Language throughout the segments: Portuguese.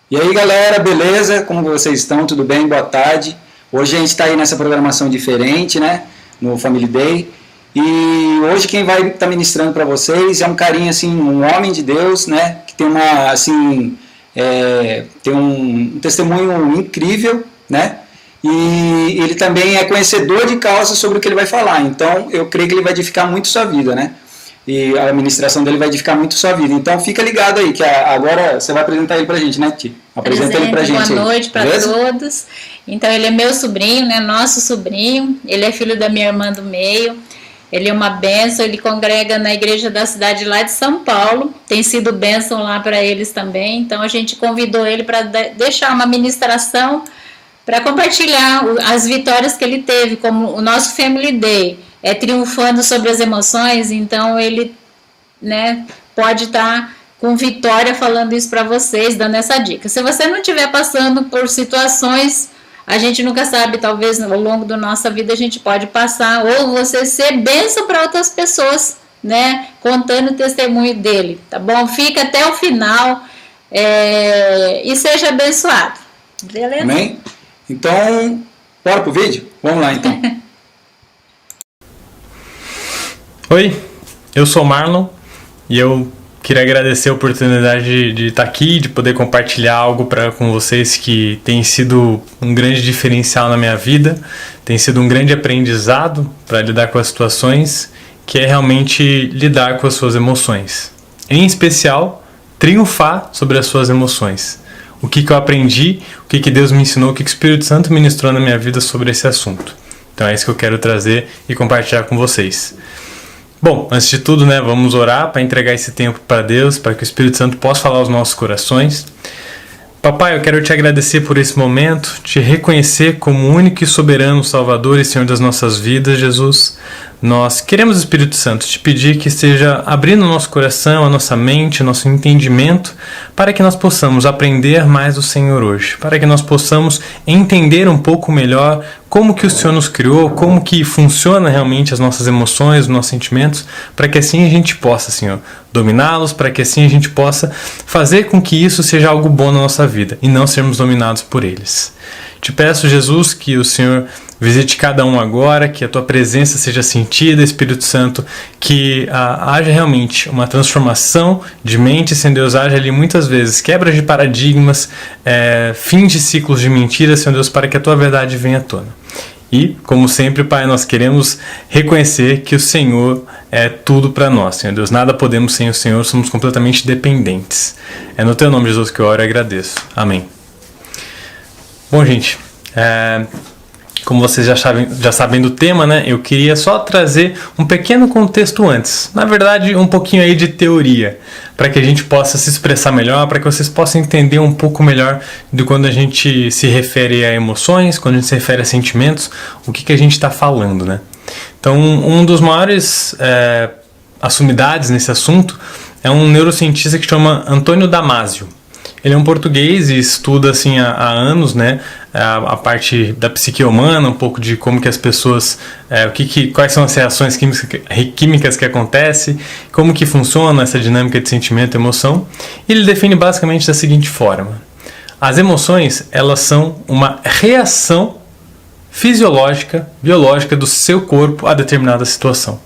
E aí galera, beleza? Como vocês estão? Tudo bem? Boa tarde. Hoje a gente está aí nessa programação diferente, né? No Family Day. E hoje quem vai estar ministrando para vocês é um carinha assim, um homem de Deus, né? Que tem uma assim, tem um testemunho incrível, né? E ele também é conhecedor de causa sobre o que ele vai falar. Então eu creio que ele vai edificar muito sua vida, né? E a administração dele vai edificar muito sua vida. Então fica ligado aí, que agora você vai apresentar ele pra gente, né, Ti? Apresenta ele pra gente. Boa noite para todos. Então ele é meu sobrinho, né, nosso sobrinho. Ele é filho da minha irmã do meio. Ele é uma bênção, ele congrega na igreja da cidade lá de São Paulo. Tem sido bênção lá para eles também. Então a gente convidou ele para deixar uma ministração para compartilhar as vitórias que ele teve, como o nosso Family Day. Triunfando sobre as emoções, então ele, né, pode estar com vitória falando isso para vocês, dando essa dica. Se você não estiver passando por situações, a gente nunca sabe, talvez ao longo da nossa vida a gente pode passar, ou você ser bênção para outras pessoas, né, contando o testemunho dele, tá bom? Fica até o final e seja abençoado. Beleza? Amém? Então, bora pro vídeo? Vamos lá então. Oi, eu sou o Marlon e eu queria agradecer a oportunidade de estar aqui, de poder compartilhar algo com vocês que tem sido um grande diferencial na minha vida, tem sido um grande aprendizado para lidar com as situações, que é realmente lidar com as suas emoções. Em especial, triunfar sobre as suas emoções. O que eu aprendi, o que Deus me ensinou, o que o Espírito Santo ministrou na minha vida sobre esse assunto. Então é isso que eu quero trazer e compartilhar com vocês. Bom, antes de tudo, né, vamos orar para entregar esse tempo para Deus, para que o Espírito Santo possa falar aos nossos corações. Papai, eu quero te agradecer por esse momento, te reconhecer como único e soberano Salvador e Senhor das nossas vidas, Jesus. Nós queremos, Espírito Santo, te pedir que esteja abrindo o nosso coração, a nossa mente, o nosso entendimento, para que nós possamos aprender mais do Senhor hoje, para que nós possamos entender um pouco melhor como que o Senhor nos criou, como que funciona realmente as nossas emoções, os nossos sentimentos, para que assim a gente possa, Senhor, dominá-los, para que assim a gente possa fazer com que isso seja algo bom na nossa vida e não sermos dominados por eles. Te peço, Jesus, que o Senhor visite cada um agora, que a Tua presença seja sentida, Espírito Santo, que haja realmente uma transformação de mente, Senhor Deus, haja ali muitas vezes quebras de paradigmas, fim de ciclos de mentiras, Senhor Deus, para que a Tua verdade venha à tona. E, como sempre, Pai, nós queremos reconhecer que o Senhor é tudo para nós, Senhor Deus. Nada podemos sem o Senhor, somos completamente dependentes. É no Teu nome, Jesus, que eu oro e agradeço. Amém. Bom, gente, como vocês já sabem do tema, né? Eu queria só trazer um pequeno contexto antes. Na verdade, um pouquinho aí de teoria, para que a gente possa se expressar melhor, para que vocês possam entender um pouco melhor de quando a gente se refere a emoções, quando a gente se refere a sentimentos, o que a gente está falando, né? Então, um dos maiores assumidades nesse assunto é um neurocientista que chama Antônio Damasio. Ele é um português e estuda assim há anos, né, a parte da psique humana, um pouco de como que as pessoas, quais são as reações químicas que acontecem, como que funciona essa dinâmica de sentimento e emoção. E ele define basicamente da seguinte forma: as emoções, elas são uma reação fisiológica, biológica do seu corpo a determinada situação.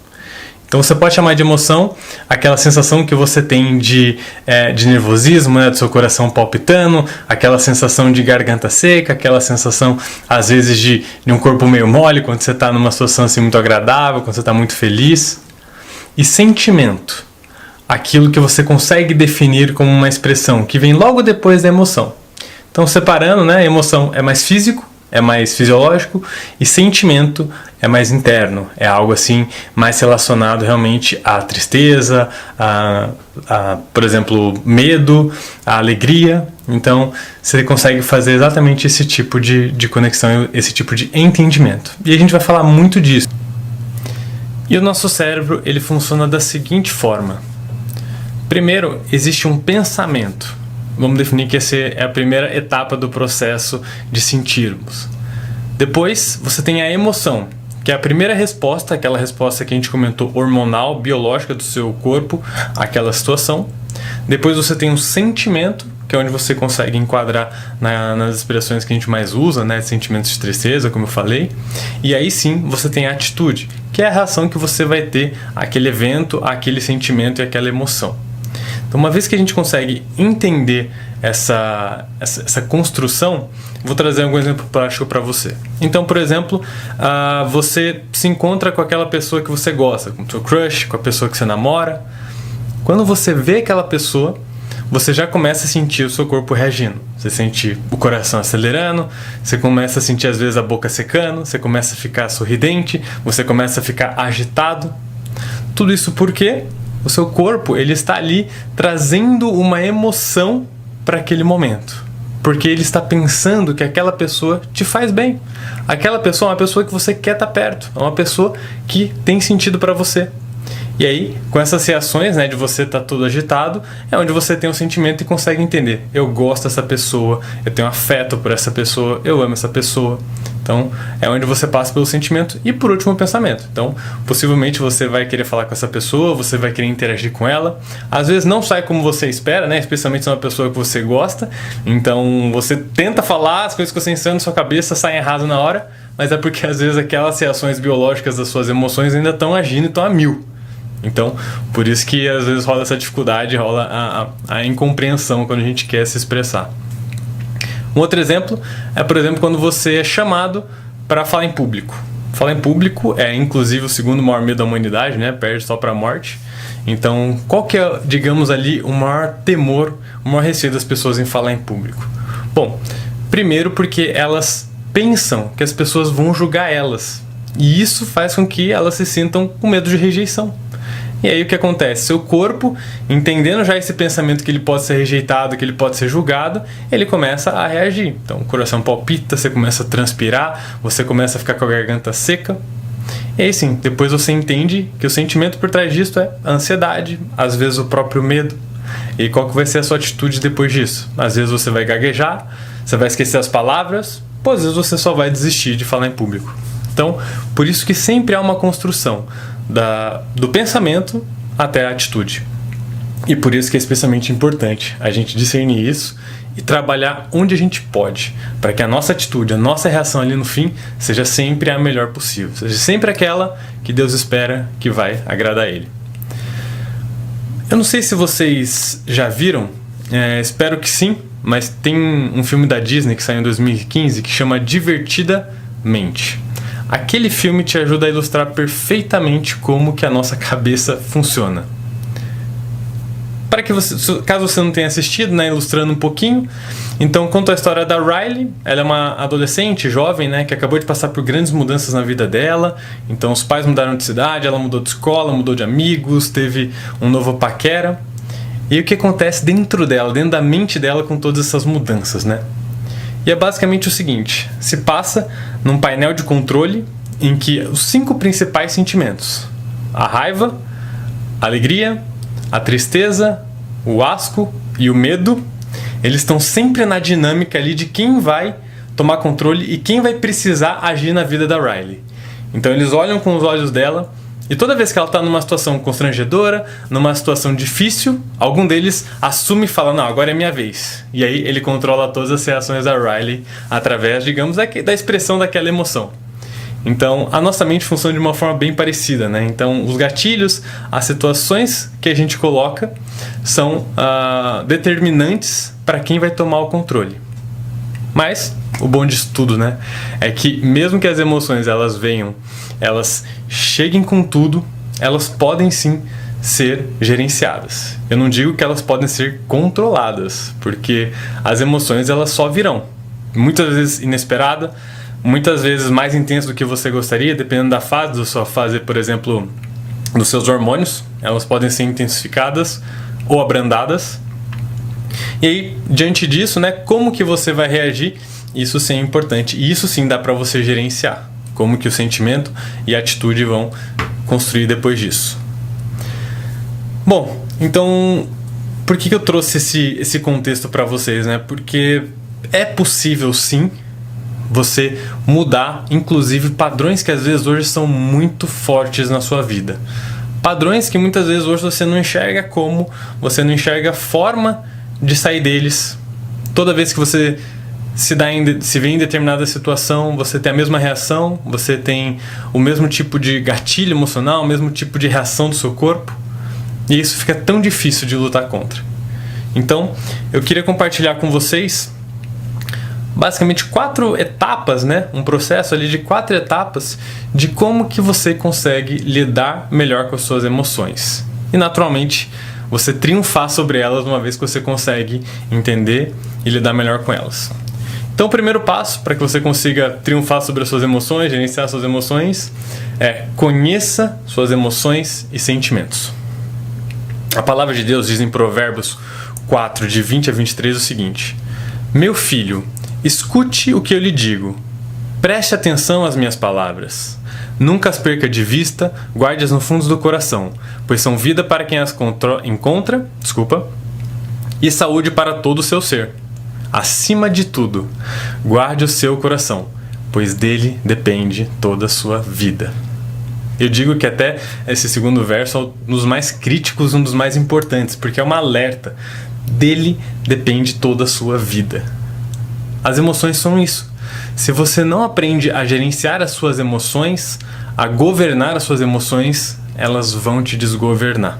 Então você pode chamar de emoção aquela sensação que você tem de nervosismo, né, do seu coração palpitando, aquela sensação de garganta seca, aquela sensação às vezes de um corpo meio mole quando você está numa situação assim, muito agradável, quando você está muito feliz. E sentimento, aquilo que você consegue definir como uma expressão que vem logo depois da emoção. Então separando, né, emoção é mais físico, é mais fisiológico, e sentimento é mais interno, é algo assim mais relacionado realmente à tristeza, por exemplo, medo, à alegria. Então você consegue fazer exatamente esse tipo de conexão, esse tipo de entendimento. E a gente vai falar muito disso. E o nosso cérebro, ele funciona da seguinte forma: primeiro, existe um pensamento. Vamos definir que essa é a primeira etapa do processo de sentirmos. Depois, você tem a emoção, que é a primeira resposta, aquela resposta que a gente comentou, hormonal, biológica do seu corpo àquela situação. Depois você tem um sentimento, que é onde você consegue enquadrar nas expressões que a gente mais usa, né, de sentimentos de tristeza, como eu falei. E aí sim você tem a atitude, que é a reação que você vai ter àquele evento, àquele sentimento e àquela emoção. Então, uma vez que a gente consegue entender essa construção, vou trazer algum exemplo prático para você. Então, por exemplo, você se encontra com aquela pessoa que você gosta, com o seu crush, com a pessoa que você namora. Quando você vê aquela pessoa, você já começa a sentir o seu corpo reagindo. Você sente o coração acelerando, você começa a sentir às vezes a boca secando, você começa a ficar sorridente, você começa a ficar agitado. Tudo isso porque o seu corpo ele está ali trazendo uma emoção para aquele momento. Porque ele está pensando que aquela pessoa te faz bem. Aquela pessoa é uma pessoa que você quer estar perto. É uma pessoa que tem sentido para você. E aí, com essas reações, né, de você estar todo agitado, é onde você tem um sentimento e consegue entender. Eu gosto dessa pessoa, eu tenho afeto por essa pessoa, eu amo essa pessoa. Então, é onde você passa pelo sentimento e, por último, o pensamento. Então, possivelmente você vai querer falar com essa pessoa, você vai querer interagir com ela. Às vezes não sai como você espera, né? Especialmente se é uma pessoa que você gosta. Então, você tenta falar, as coisas que você insana na sua cabeça saem errado na hora, mas é porque, às vezes, aquelas reações biológicas das suas emoções ainda estão agindo e estão a mil. Então, por isso que às vezes rola essa dificuldade, rola a incompreensão quando a gente quer se expressar. Um outro exemplo é, por exemplo, quando você é chamado para falar em público. Falar em público é, inclusive, o segundo maior medo da humanidade, né? Perde só para a morte. Então, qual que é, digamos ali, o maior temor, o maior receio das pessoas em falar em público? Bom, primeiro porque elas pensam que as pessoas vão julgar elas. E isso faz com que elas se sintam com medo de rejeição. E aí o que acontece? Seu corpo, entendendo já esse pensamento que ele pode ser rejeitado, que ele pode ser julgado, ele começa a reagir. Então o coração palpita, você começa a transpirar, você começa a ficar com a garganta seca. E aí sim, depois você entende que o sentimento por trás disso é a ansiedade, às vezes o próprio medo. E qual que vai ser a sua atitude depois disso? Às vezes você vai gaguejar, você vai esquecer as palavras, ou às vezes você só vai desistir de falar em público. Então, por isso que sempre há uma construção do pensamento até a atitude. E por isso que é especialmente importante a gente discernir isso e trabalhar onde a gente pode, para que a nossa atitude, a nossa reação ali no fim, seja sempre a melhor possível, seja sempre aquela que Deus espera que vai agradar a Ele. Eu não sei se vocês já viram, espero que sim, mas tem um filme da Disney que saiu em 2015 que chama Divertidamente. Aquele filme te ajuda a ilustrar perfeitamente como que a nossa cabeça funciona. Para que caso você não tenha assistido, né, ilustrando um pouquinho, então conta a história da Riley. Ela é uma adolescente, jovem, né, que acabou de passar por grandes mudanças na vida dela. Então os pais mudaram de cidade, ela mudou de escola, mudou de amigos, teve um novo paquera. E o que acontece dentro dela, dentro da mente dela com todas essas mudanças, né? E é basicamente o seguinte, se passa num painel de controle em que os 5 principais sentimentos, a raiva, a alegria, a tristeza, o asco e o medo, eles estão sempre na dinâmica ali de quem vai tomar controle e quem vai precisar agir na vida da Riley. Então eles olham com os olhos dela e toda vez que ela está numa situação constrangedora, numa situação difícil, algum deles assume e fala, não, agora é minha vez. E aí ele controla todas as reações da Riley através, digamos, da expressão daquela emoção. Então, a nossa mente funciona de uma forma bem parecida, né? Então, os gatilhos, as situações que a gente coloca são determinantes para quem vai tomar o controle. Mas, o bom disso tudo, né? É que mesmo que as emoções elas venham, elas cheguem com tudo, elas podem sim ser gerenciadas. Eu não digo que elas podem ser controladas, porque as emoções elas só virão. Muitas vezes inesperada, muitas vezes mais intenso do que você gostaria, dependendo da sua fase, por exemplo, dos seus hormônios. Elas podem ser intensificadas ou abrandadas. E aí, diante disso, né, como que você vai reagir? Isso sim é importante. E isso sim dá para você gerenciar. Como que o sentimento e a atitude vão construir depois disso. Bom, então, por que eu trouxe esse contexto para vocês, né? Porque é possível sim você mudar, inclusive, padrões que às vezes hoje são muito fortes na sua vida. Padrões que muitas vezes hoje você não enxerga como, você não enxerga a forma de sair deles, Toda vez que você se vê em determinada situação, você tem a mesma reação, você tem o mesmo tipo de gatilho emocional, o mesmo tipo de reação do seu corpo, e isso fica tão difícil de lutar contra. Então, eu queria compartilhar com vocês basicamente 4 etapas, né? Um processo ali de 4 etapas de como que você consegue lidar melhor com as suas emoções. E naturalmente, você triunfar sobre elas uma vez que você consegue entender e lidar melhor com elas. Então, o primeiro passo para que você consiga triunfar sobre as suas emoções, gerenciar suas emoções, é conheça suas emoções e sentimentos. A palavra de Deus diz em Provérbios 4, de 20 a 23, o seguinte: Meu filho, escute o que eu lhe digo. Preste atenção às minhas palavras. Nunca as perca de vista, guarde-as no fundo do coração, pois são vida para quem as encontra, e saúde para todo o seu ser. Acima de tudo, guarde o seu coração, pois dele depende toda a sua vida. Eu digo que até esse segundo verso é um dos mais críticos, um dos mais importantes, porque é uma alerta. Dele depende toda a sua vida. As emoções são isso. Se você não aprende a gerenciar as suas emoções, a governar as suas emoções, elas vão te desgovernar.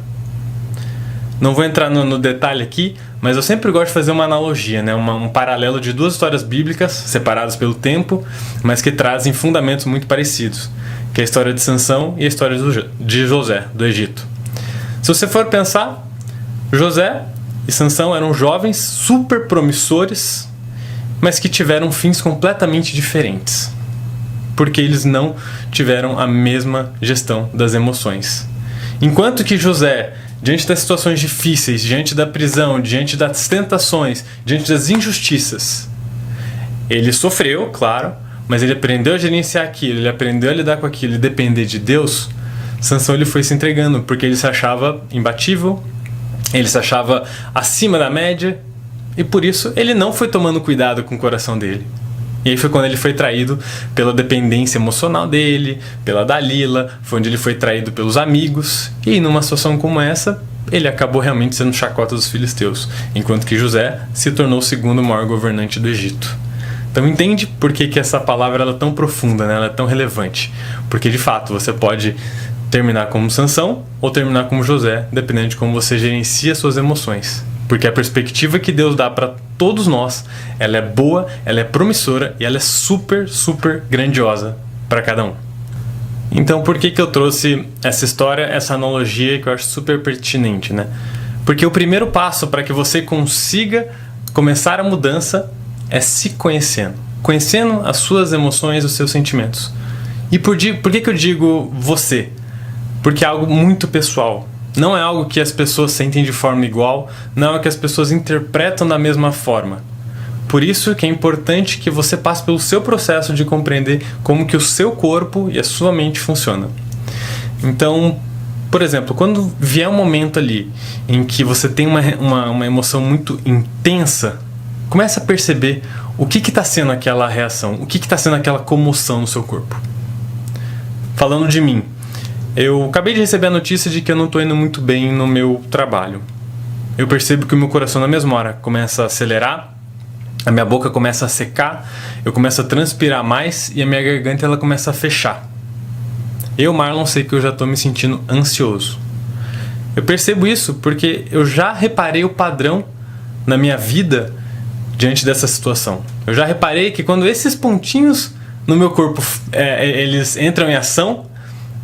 Não vou entrar no detalhe aqui, mas eu sempre gosto de fazer uma analogia, né? Um paralelo de 2 histórias bíblicas, separadas pelo tempo, mas que trazem fundamentos muito parecidos, que é a história de Sansão e a história de José, do Egito. Se você for pensar, José e Sansão eram jovens super promissores, mas que tiveram fins completamente diferentes, porque eles não tiveram a mesma gestão das emoções. Enquanto que José, diante das situações difíceis, diante da prisão, diante das tentações, diante das injustiças, ele sofreu, claro, mas ele aprendeu a gerenciar aquilo, ele aprendeu a lidar com aquilo e depender de Deus. Sansão, ele foi se entregando, porque ele se achava imbatível, ele se achava acima da média, e por isso ele não foi tomando cuidado com o coração dele. E aí foi quando ele foi traído pela dependência emocional dele, pela Dalila, foi onde ele foi traído pelos amigos, e numa situação como essa, ele acabou realmente sendo chacota dos filisteus, enquanto que José se tornou o segundo maior governante do Egito. Então entende por que essa palavra ela é tão profunda, né? Ela é tão relevante. Porque de fato você pode terminar como Sansão ou terminar como José, dependendo de como você gerencia suas emoções. Porque a perspectiva que Deus dá para todos nós, ela é boa, ela é promissora e ela é super, super grandiosa para cada um. Então por que eu trouxe essa história, essa analogia que eu acho super pertinente, né? Porque o primeiro passo para que você consiga começar a mudança é se conhecendo. Conhecendo as suas emoções, os seus sentimentos. E por que eu digo você? Porque é algo muito pessoal. Não é algo que as pessoas sentem de forma igual, não é algo que as pessoas interpretam da mesma forma. Por isso que é importante que você passe pelo seu processo de compreender como que o seu corpo e a sua mente funcionam. Então, por exemplo, quando vier um momento ali em que você tem uma emoção muito intensa, comece a perceber o que está sendo aquela reação, o que está sendo aquela comoção no seu corpo. Falando de mim, eu acabei de receber a notícia de que eu não estou indo muito bem no meu trabalho. Eu percebo que o meu coração na mesma hora começa a acelerar, a minha boca começa a secar, eu começo a transpirar mais e a minha garganta ela começa a fechar. Eu, Marlon, sei que eu já estou me sentindo ansioso. Eu percebo isso porque eu já reparei o padrão na minha vida diante dessa situação. Eu já reparei que quando esses pontinhos no meu corpo eles entram em ação,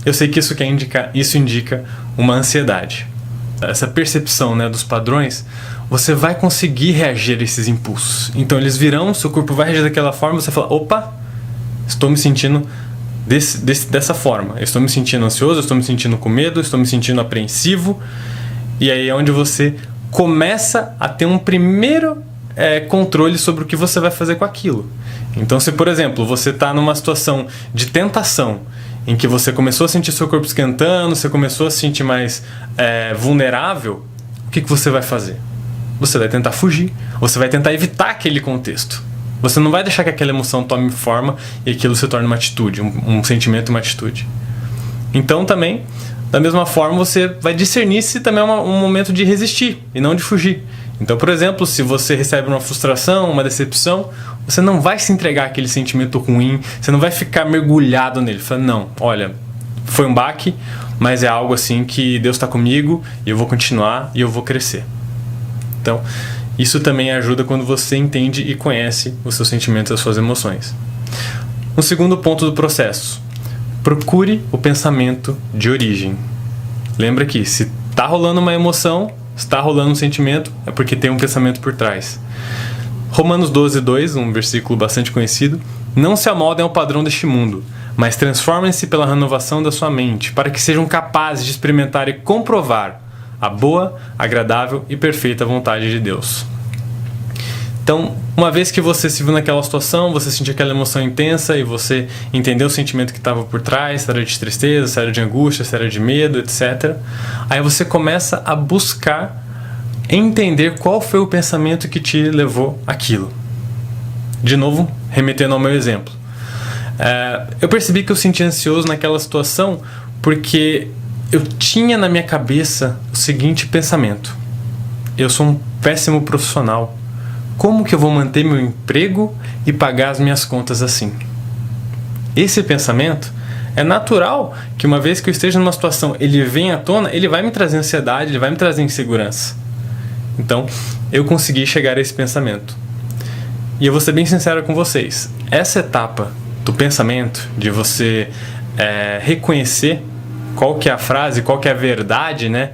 eu sei que isso indica uma ansiedade. Essa percepção, né, dos padrões, você vai conseguir reagir a esses impulsos. Então eles virão, seu corpo vai reagir daquela forma, você fala, opa, estou me sentindo dessa forma. Eu estou me sentindo ansioso, eu estou me sentindo com medo, eu estou me sentindo apreensivo. E aí é onde você começa a ter um primeiro controle sobre o que você vai fazer com aquilo. Então se, por exemplo, você está numa situação de tentação, em que você começou a sentir seu corpo esquentando, você começou a se sentir mais vulnerável, o que você vai fazer? Você vai tentar fugir, você vai tentar evitar aquele contexto. Você não vai deixar que aquela emoção tome forma e aquilo se torne uma atitude, um sentimento, uma atitude. Então também, da mesma forma, você vai discernir se também é um momento de resistir e não de fugir. Então, por exemplo, se você recebe uma frustração, uma decepção, você não vai se entregar àquele sentimento ruim, você não vai ficar mergulhado nele. Fala, não, olha, foi um baque, mas é algo assim que Deus está comigo e eu vou continuar e eu vou crescer. Então, isso também ajuda quando você entende e conhece os seus sentimentos e as suas emoções. Um segundo ponto do processo: procure o pensamento de origem. Lembra que se está rolando uma emoção, está rolando um sentimento, é porque tem um pensamento por trás. Romanos 12:2, um versículo bastante conhecido: não se amoldem ao padrão deste mundo, mas transformem-se pela renovação da sua mente, para que sejam capazes de experimentar e comprovar a boa, agradável e perfeita vontade de Deus. Então, uma vez que você se viu naquela situação, você sentiu aquela emoção intensa e você entendeu o sentimento que estava por trás, se era de tristeza, se era de angústia, se era de medo, etc. Aí você começa a buscar entender qual foi o pensamento que te levou àquilo. De novo, remetendo ao meu exemplo. Eu percebi que eu senti ansioso naquela situação porque eu tinha na minha cabeça o seguinte pensamento: eu sou um péssimo profissional. Como que eu vou manter meu emprego e pagar as minhas contas assim? Esse pensamento é natural que uma vez que eu esteja numa situação, ele vem à tona, ele vai me trazer ansiedade, ele vai me trazer insegurança. Então, eu consegui chegar a esse pensamento. E eu vou ser bem sincero com vocês. Essa etapa do pensamento, de você reconhecer qual que é a frase, qual que é a verdade, né?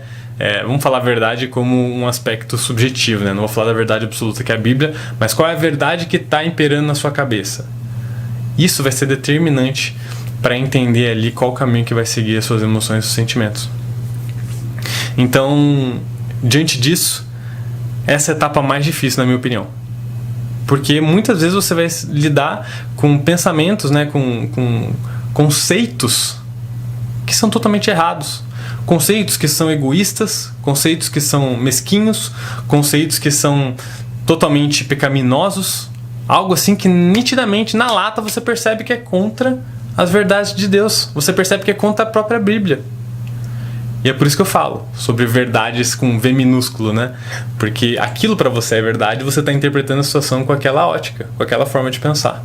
Vamos falar a verdade como um aspecto subjetivo, né? Não vou falar da verdade absoluta que é a Bíblia, mas qual é a verdade que está imperando na sua cabeça. Isso vai ser determinante para entender ali qual o caminho que vai seguir as suas emoções e os sentimentos. Então, diante disso, essa é a etapa mais difícil, na minha opinião. Porque muitas vezes você vai lidar com pensamentos, né? com conceitos que são totalmente errados. Conceitos que são egoístas, conceitos que são mesquinhos, conceitos que são totalmente pecaminosos. Algo assim que nitidamente na lata você percebe que é contra as verdades de Deus. Você percebe que é contra a própria Bíblia. E é por isso que eu falo sobre verdades com V minúsculo, né? Porque aquilo para você é verdade, você está interpretando a situação com aquela ótica, com aquela forma de pensar.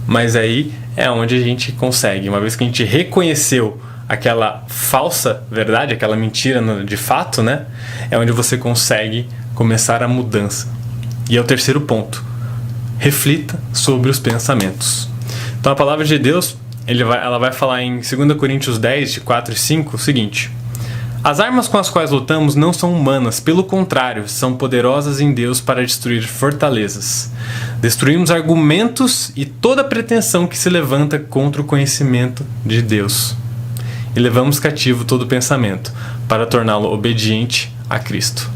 Mas aí é onde a gente consegue, uma vez que a gente reconheceu aquela falsa verdade, aquela mentira de fato, né? É onde você consegue começar a mudança. E é o terceiro ponto: reflita sobre os pensamentos. Então a palavra de Deus, ela vai falar em 2 Coríntios 10, de 4 e 5, o seguinte: as armas com as quais lutamos não são humanas, pelo contrário, são poderosas em Deus para destruir fortalezas. Destruímos argumentos e toda pretensão que se levanta contra o conhecimento de Deus. E levamos cativo todo pensamento, para torná-lo obediente a Cristo.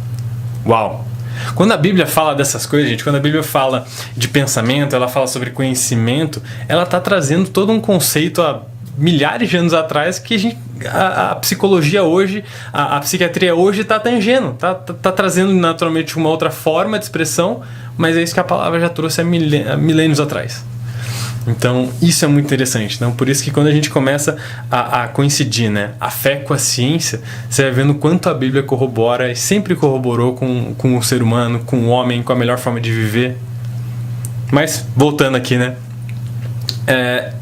Uau! Quando a Bíblia fala dessas coisas, gente, quando a Bíblia fala de pensamento, ela fala sobre conhecimento, ela está trazendo todo um conceito há milhares de anos atrás que a psicologia hoje, a psiquiatria hoje está tangendo, tá trazendo naturalmente uma outra forma de expressão, mas é isso que a palavra já trouxe há milênios atrás. Então, isso é muito interessante. Então, por isso que quando a gente começa a coincidir, né, a fé com a ciência, você vai vendo quanto a Bíblia corrobora e sempre corroborou com o ser humano, com o homem, com a melhor forma de viver. Mas, voltando aqui, né?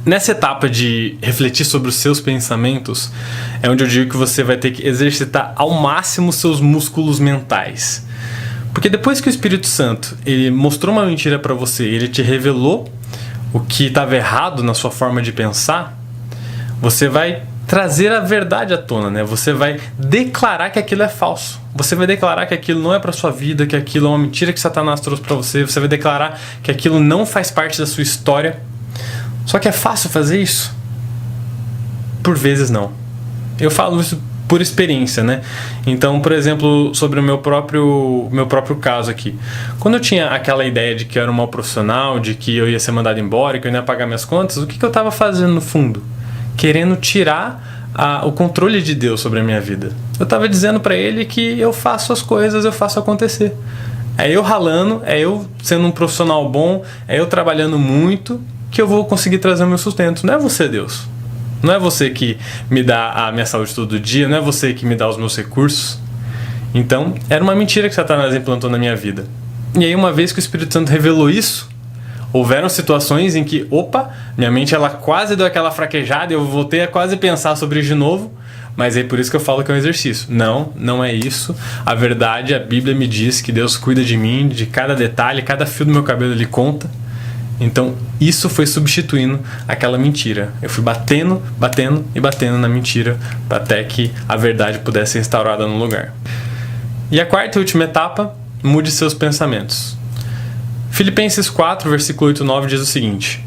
Nessa etapa de refletir sobre os seus pensamentos, é onde eu digo que você vai ter que exercitar ao máximo os seus músculos mentais. Porque depois que o Espírito Santo ele mostrou uma mentira para você, ele te revelou o que estava errado na sua forma de pensar, você vai trazer a verdade à tona, né? Você vai declarar que aquilo é falso. Você vai declarar que aquilo não é para sua vida, que aquilo é uma mentira que Satanás trouxe para você. Você vai declarar que aquilo não faz parte da sua história. Só que é fácil fazer isso? Por vezes não. Eu falo isso por experiência, né? Então, por exemplo, sobre o meu próprio caso aqui. Quando eu tinha aquela ideia de que eu era um mau profissional, de que eu ia ser mandado embora, que eu não ia pagar minhas contas, o que eu estava fazendo no fundo? Querendo tirar o controle de Deus sobre a minha vida. Eu estava dizendo para ele que eu faço as coisas, eu faço acontecer. É eu ralando, é eu sendo um profissional bom, é eu trabalhando muito, que eu vou conseguir trazer o meu sustento. Não é você, Deus. Não é você que me dá a minha saúde todo dia, não é você que me dá os meus recursos. Então, era uma mentira que Satanás implantou na minha vida. E aí, uma vez que o Espírito Santo revelou isso, houveram situações em que, minha mente ela quase deu aquela fraquejada, eu voltei a quase pensar sobre isso de novo, mas é por isso que eu falo que é um exercício. Não é isso. A verdade, a Bíblia me diz que Deus cuida de mim, de cada detalhe, cada fio do meu cabelo Ele conta. Então, isso foi substituindo aquela mentira. Eu fui batendo na mentira até que a verdade pudesse ser instaurada no lugar. E a quarta e última etapa, mude seus pensamentos. Filipenses 4, versículo 8 e 9 diz o seguinte: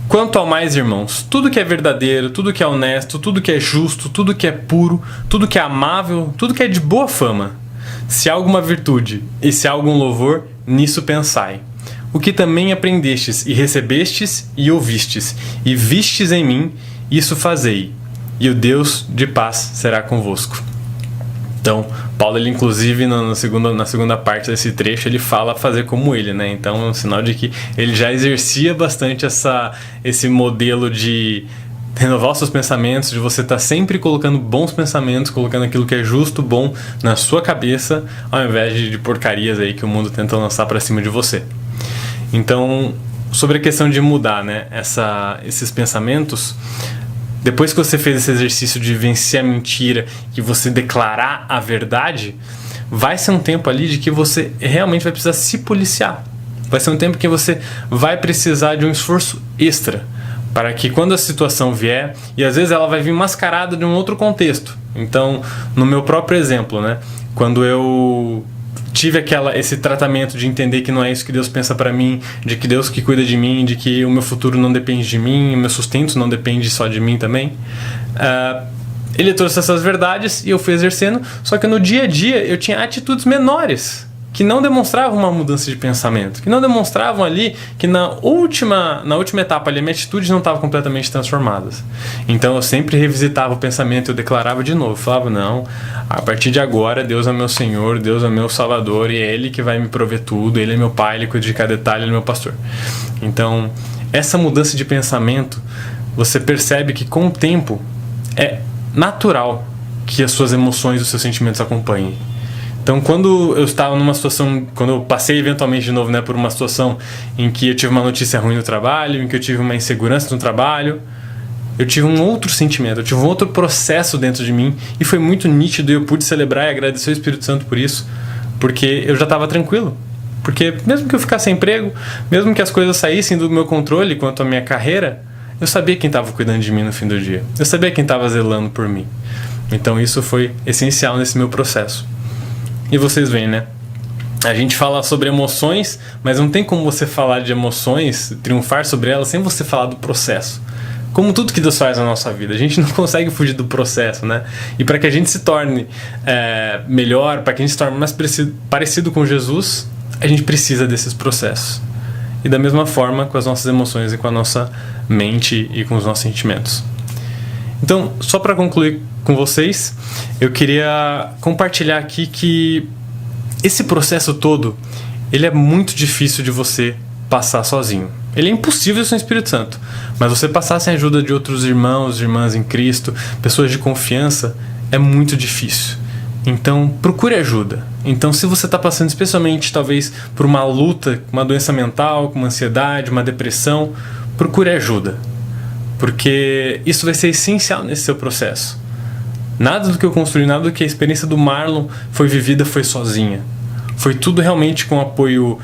quanto ao mais, irmãos, tudo que é verdadeiro, tudo que é honesto, tudo que é justo, tudo que é puro, tudo que é amável, tudo que é de boa fama, se há alguma virtude e se há algum louvor, nisso pensai. O que também aprendestes e recebestes e ouvistes e vistes em mim, isso fazei, e o Deus de paz será convosco. Então, Paulo, ele inclusive na segunda parte desse trecho, ele fala fazer como ele, né? Então, é um sinal de que ele já exercia bastante esse modelo de renovar os seus pensamentos, de você estar sempre colocando bons pensamentos, colocando aquilo que é justo, bom na sua cabeça, ao invés de porcarias aí que o mundo tenta lançar para cima de você. Então, sobre a questão de mudar, né, esses pensamentos, depois que você fez esse exercício de vencer a mentira e você declarar a verdade, vai ser um tempo ali de que você realmente vai precisar se policiar. Vai ser um tempo que você vai precisar de um esforço extra para que quando a situação vier, e às vezes ela vai vir mascarada de um outro contexto. Então, no meu próprio exemplo, né, quando eu tive esse tratamento de entender que não é isso que Deus pensa para mim, de que Deus que cuida de mim, de que o meu futuro não depende de mim, o meu sustento não depende só de mim também. Ele trouxe essas verdades e eu fui exercendo, só que no dia a dia eu tinha atitudes menores que não demonstravam uma mudança de pensamento, que não demonstravam ali que na última etapa ali, a minha atitude não estava completamente transformada. Então eu sempre revisitava o pensamento, eu declarava de novo, falava, não, a partir de agora Deus é meu Senhor, Deus é meu Salvador, e é Ele que vai me prover tudo, Ele é meu Pai, Ele cuida de cada detalhe, Ele é meu pastor. Então, essa mudança de pensamento, você percebe que com o tempo é natural que as suas emoções e os seus sentimentos acompanhem. Então, quando eu estava numa situação, quando eu passei eventualmente de novo, né, por uma situação em que eu tive uma notícia ruim no trabalho, em que eu tive uma insegurança no trabalho, eu tive um outro sentimento, eu tive um outro processo dentro de mim, e foi muito nítido, e eu pude celebrar e agradecer ao Espírito Santo por isso, porque eu já estava tranquilo. Porque mesmo que eu ficasse sem emprego, mesmo que as coisas saíssem do meu controle quanto à minha carreira, eu sabia quem estava cuidando de mim no fim do dia. Eu sabia quem estava zelando por mim. Então isso foi essencial nesse meu processo. E vocês veem, né? A gente fala sobre emoções, mas não tem como você falar de emoções, triunfar sobre elas, sem você falar do processo. Como tudo que Deus faz na nossa vida, a gente não consegue fugir do processo, né? E para que a gente se torne melhor, para que a gente se torne mais parecido com Jesus, a gente precisa desses processos. E da mesma forma com as nossas emoções e com a nossa mente e com os nossos sentimentos. Então, só para concluir com vocês, eu queria compartilhar aqui que esse processo todo, ele é muito difícil de você passar sozinho. Ele é impossível sem o Espírito Santo, mas você passar sem a ajuda de outros irmãos, irmãs em Cristo, pessoas de confiança, é muito difícil. Então, procure ajuda. Então, se você está passando especialmente, talvez, por uma luta, uma doença mental, com uma ansiedade, uma depressão, procure ajuda. Porque isso vai ser essencial nesse seu processo. Nada do que eu construí, nada do que a experiência do Marlon foi vivida foi sozinha. Foi tudo realmente com apoio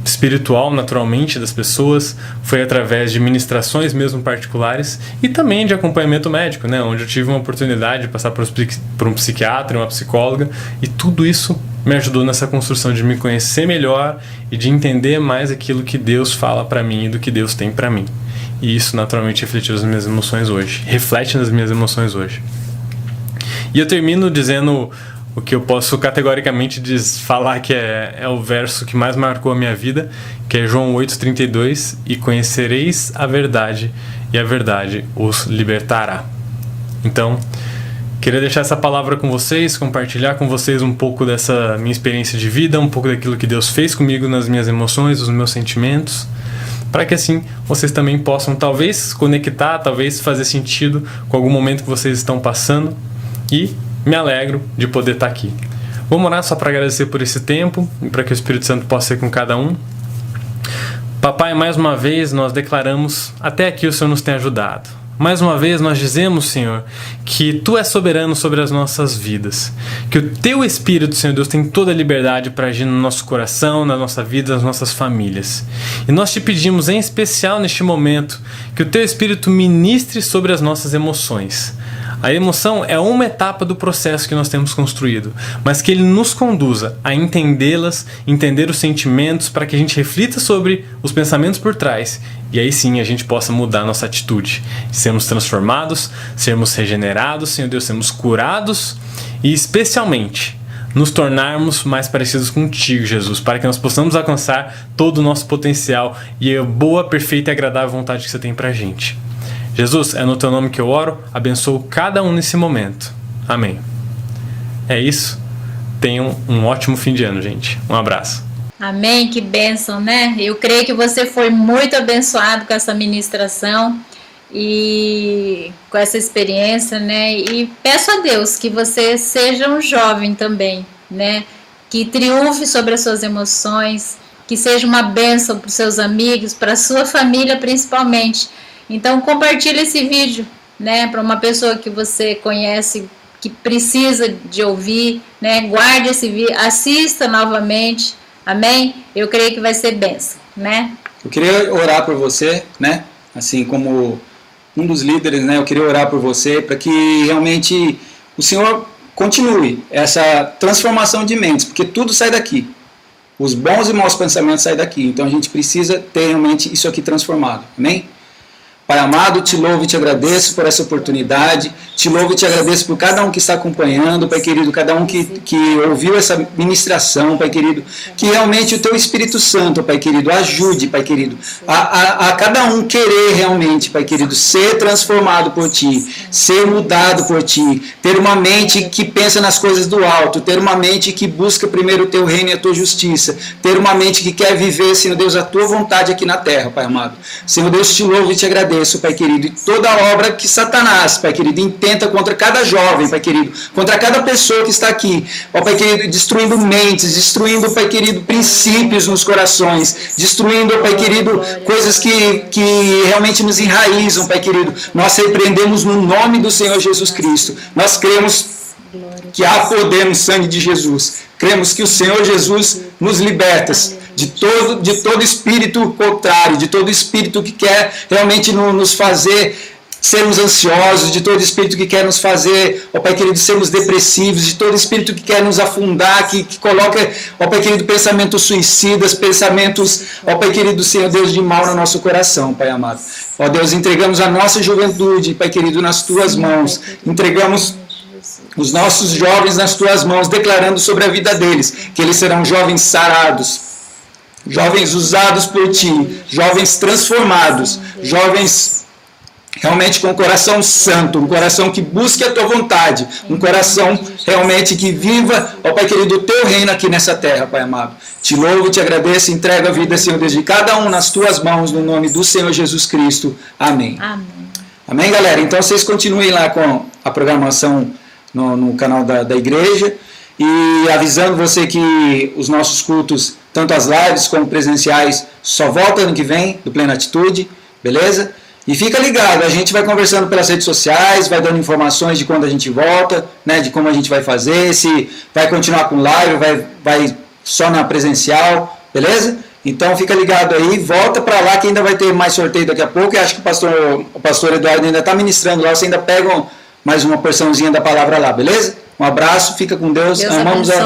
espiritual, naturalmente, das pessoas. Foi através de ministrações mesmo particulares e também de acompanhamento médico, né? Onde eu tive uma oportunidade de passar por um psiquiatra, uma psicóloga, e tudo isso me ajudou nessa construção de me conhecer melhor e de entender mais aquilo que Deus fala para mim e do que Deus tem para mim. E isso naturalmente reflete nas minhas emoções hoje. Reflete nas minhas emoções hoje. E eu termino dizendo o que eu posso categoricamente falar que é o verso que mais marcou a minha vida, que é João 8,32, e conhecereis a verdade, e a verdade os libertará. Então, queria deixar essa palavra com vocês, compartilhar com vocês um pouco dessa minha experiência de vida, um pouco daquilo que Deus fez comigo nas minhas emoções, nos meus sentimentos, para que assim vocês também possam talvez conectar, talvez fazer sentido com algum momento que vocês estão passando, e me alegro de poder estar aqui. Vamos orar só para agradecer por esse tempo e para que o Espírito Santo possa ser com cada um. Papai, mais uma vez nós declaramos, até aqui o Senhor nos tem ajudado. Mais uma vez nós dizemos, Senhor, que Tu és soberano sobre as nossas vidas. Que o Teu Espírito, Senhor Deus, tem toda a liberdade para agir no nosso coração, na nossa vida, nas nossas famílias. E nós te pedimos, em especial neste momento, que o Teu Espírito ministre sobre as nossas emoções. A emoção é uma etapa do processo que nós temos construído, mas que Ele nos conduza a entendê-las, entender os sentimentos, para que a gente reflita sobre os pensamentos por trás e aí sim a gente possa mudar nossa atitude, sermos transformados, sermos regenerados, Senhor Deus, sermos curados e especialmente nos tornarmos mais parecidos contigo, Jesus, para que nós possamos alcançar todo o nosso potencial e a boa, perfeita e agradável vontade que Você tem pra gente. Jesus, é no Teu nome que eu oro, abençoo cada um nesse momento. Amém. É isso. Tenham um ótimo fim de ano, gente. Um abraço. Amém, que bênção, né? Eu creio que você foi muito abençoado com essa ministração e com essa experiência, né? E peço a Deus que você seja um jovem também, né? Que triunfe sobre as suas emoções, que seja uma bênção para os seus amigos, para a sua família principalmente. Então compartilhe esse vídeo, né, para uma pessoa que você conhece, que precisa de ouvir, né, guarde esse vídeo, assista novamente, amém? Eu creio que vai ser bênção, né? Eu queria orar por você, né, assim como um dos líderes, né, eu queria orar por você para que realmente o Senhor continue essa transformação de mentes, porque tudo sai daqui. Os bons e maus pensamentos saem daqui, então a gente precisa ter realmente isso aqui transformado, amém? Pai amado, te louvo e te agradeço por essa oportunidade, te louvo e te agradeço por cada um que está acompanhando, Pai querido, cada um que ouviu essa ministração, Pai querido, que realmente o Teu Espírito Santo, Pai querido, ajude, Pai querido, a cada um querer realmente, Pai querido, ser transformado por Ti, ser mudado por Ti, ter uma mente que pensa nas coisas do alto, ter uma mente que busca primeiro o Teu reino e a Tua justiça, ter uma mente que quer viver, Senhor Deus, a Tua vontade aqui na terra, Pai amado. Senhor Deus, te louvo e te agradeço, Pai querido, e toda obra que Satanás, Pai querido, intenta contra cada jovem, Pai querido, contra cada pessoa que está aqui, ó Pai querido, destruindo mentes, destruindo, Pai querido, princípios nos corações, destruindo, Pai querido, coisas que realmente nos enraizam, Pai querido, nós repreendemos no nome do Senhor Jesus Cristo, nós cremos que há poder no sangue de Jesus, cremos que o Senhor Jesus nos liberta de todo espírito contrário, de todo espírito que quer realmente nos fazer sermos ansiosos, de todo espírito que quer nos fazer, ó Pai querido, sermos depressivos, de todo espírito que quer nos afundar, que coloca, ó Pai querido, pensamentos suicidas, pensamentos, ó Pai querido, Senhor Deus, de mal no nosso coração, Pai amado. Ó Deus, entregamos a nossa juventude, Pai querido, nas Tuas mãos, entregamos os nossos jovens nas Tuas mãos, declarando sobre a vida deles, que eles serão jovens sarados, jovens usados por Ti, jovens transformados, jovens realmente com um coração santo, um coração que busque a Tua vontade, um coração realmente que viva, ó Pai querido, o Teu reino aqui nessa terra, Pai amado. Te louvo, te agradeço, entrego a vida, Senhor Deus, de cada um nas Tuas mãos, no nome do Senhor Jesus Cristo. Amém. Amém. Amém, galera? Então vocês continuem lá com a programação no canal da igreja e avisando você que os nossos cultos, tanto as lives como presenciais, só voltam ano que vem, do Plena Atitude, beleza? E fica ligado, a gente vai conversando pelas redes sociais, vai dando informações de quando a gente volta, né, de como a gente vai fazer, se vai continuar com live, vai só na presencial, beleza? Então fica ligado aí, volta para lá que ainda vai ter mais sorteio daqui a pouco, e acho que o pastor Eduardo ainda está ministrando lá, você ainda pega mais uma porçãozinha da palavra lá, beleza? Um abraço, fica com Deus amamos a vida.